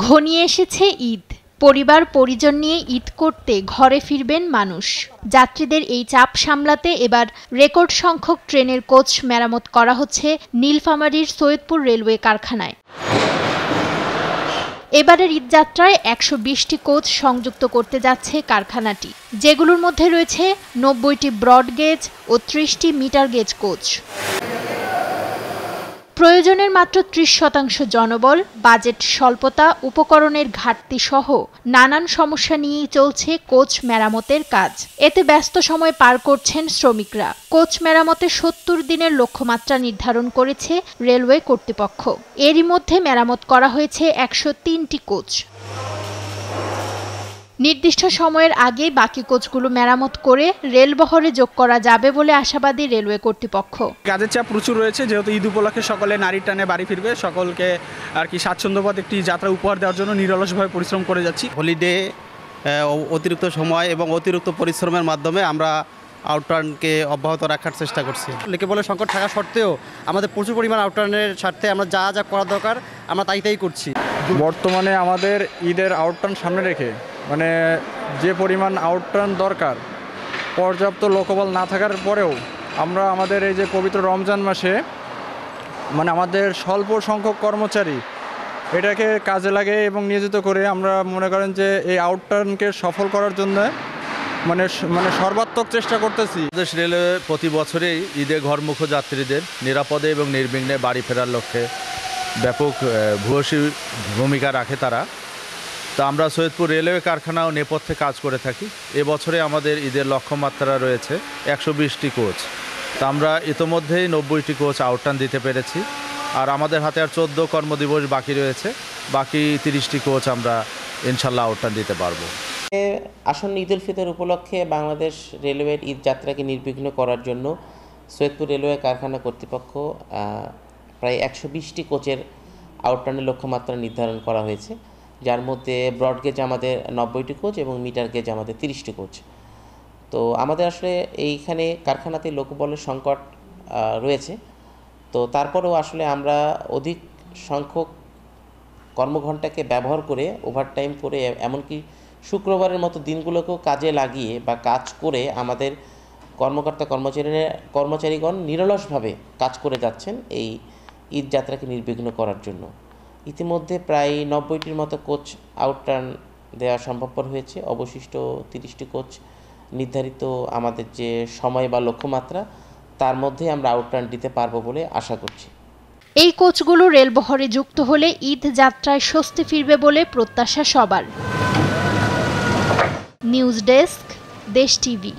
ঘনিয়ে এসেছে ঈদ। পরিবার পরিজন নিয়ে ঈদ করতে ঘরে ফিরবেন মানুষ। যাত্রীদের এই চাপ সামলাতে এবার রেকর্ড সংখ্যক ট্রেনের কোচ মেরামত করা হচ্ছে নীলফামারীর সৈয়দপুর রেলওয়ে কারখানায়। এবারের ঈদযাত্রায় ১২০টি কোচ সংযুক্ত করতে যাচ্ছে কারখানাটি, যেগুলোর মধ্যে রয়েছে ৯০টি ব্রড গেজ ও ৩০টি মিটার গেজ কোচ। প্রয়োজনের মাত্র ৩০% জনবল, বাজেট স্বল্পতা, উপকরণের ঘাটতি সহ নানান সমস্যা নিয়েই চলছে কোচ মেরামতের কাজ। এতে ব্যস্ত সময় পার করছেন শ্রমিকরা। কোচ মেরামতে ৭০ দিনের লক্ষ্যমাত্রা নির্ধারণ করেছে রেলওয়ে কর্তৃপক্ষ। এরই মধ্যে মেরামত করা হয়েছে ১০৩টি কোচ। নির্দিষ্ট সময়ের আগে বাকি কোচগুলো মেরামত করে রেলবহরে যোগ করা যাবে বলে আশাবাদী রেলওয়ে কর্তৃপক্ষ। কাজের চাপ প্রচুর রয়েছে, যেহেতু ঈদ উপলক্ষে সকলে নারীর টানে বাড়ি ফিরবে, সকলকে আর কি স্বাচ্ছন্দ্যবোধ একটি যাত্রা উপহার দেওয়ার জন্য নিরলসভাবে পরিশ্রম করে যাচ্ছি। হলিডে অতিরিক্ত সময় এবং অতিরিক্ত পরিশ্রমের মাধ্যমে আমরা আউটটার্নকে অব্যাহত রাখার চেষ্টা করছি। লেকে বলে সংকট থাকা সত্ত্বেও আমাদের প্রচুর পরিমাণ আউটটার্নের স্বার্থে আমরা যা যা করা দরকার আমরা তাই করছি। বর্তমানে আমাদের ঈদের আউটটার্ন সামনে রেখে যে পরিমাণ আউটটার্ন দরকার, পর্যাপ্ত লোকবল না থাকার পরেও আমরা আমাদের এই যে পবিত্র রমজান মাসে আমাদের স্বল্প সংখ্যক কর্মচারী এটাকে কাজে লাগে এবং নিয়োজিত করে আমরা মনে করেন যে এই আউটটার্নকে সফল করার জন্য সর্বাত্মক চেষ্টা করতেছি। বাংলাদেশ রেলওয়ে প্রতি বছরেই ঈদে ঘরমুখ যাত্রীদের নিরাপদে এবং নির্বিঘ্নে বাড়ি ফেরার লক্ষ্যে ব্যাপক ভূয়সী ভূমিকা রাখে তারা। তো আমরা সৈয়দপুর রেলওয়ে কারখানা ও নেপথ্যে কাজ করে থাকি। এবছরে আমাদের ঈদের লক্ষ্যমাত্রা রয়েছে ১২০টি কোচ। তো আমরা ইতোমধ্যেই ৯০টি কোচ আউটটার্ন দিতে পেরেছি, আর আমাদের হাতে আর ১৪ কর্মদিবস বাকি রয়েছে। বাকি ৩০টি কোচ আমরা ইনশাল্লাহ আউটটার্ন দিতে পারবো। আসন্ন ঈদ উল ফিতর উপলক্ষে বাংলাদেশ রেলওয়ের ঈদ যাত্রাকে নির্বিঘ্ন করার জন্য সৈয়দপুর রেলওয়ে কারখানা কর্তৃপক্ষ প্রায় ১২০টি কোচের আউটটার্নের লক্ষ্যমাত্রা নির্ধারণ করা হয়েছে, যার মধ্যে ব্রড গেজ আমাদের ৯০টি কোচ এবং মিটার গেজ আমাদের ৩০টি কোচ। তো আমাদের আসলে এইখানে কারখানাতে লোকবলের সংকট রয়েছে। তো তারপরেও আসলে আমরা অধিক সংখ্যক কর্মঘণ্টাকে ব্যবহার করে ওভারটাইম করে, এমনকি শুক্রবারের মতো দিনগুলোকেও কাজে লাগিয়ে বা কাজ করে আমাদের কর্মচারীগণ নিরলসভাবে কাজ করে যাচ্ছেন এই ঈদ যাত্রাকে নির্বিঘ্ন করার জন্য। ইতিমধ্যে প্রায় ৯০টির মতো কোচ আউটটার্ন দেওয়া সম্ভবপর হয়েছে। অবশিষ্ট ৩০টি কোচ নির্ধারিত আমাদের যে সময় বা লক্ষ্যমাত্রা, তার মধ্যে আমরা আউটটার্ন দিতে পারবো বলে আশা করছি। এই কোচগুলো রেলবহরে যুক্ত হলে ঈদ যাত্রায় স্বস্তি ফিরবে বলে প্রত্যাশা সবার। নিউজ ডেস্ক, দেশ টিভি।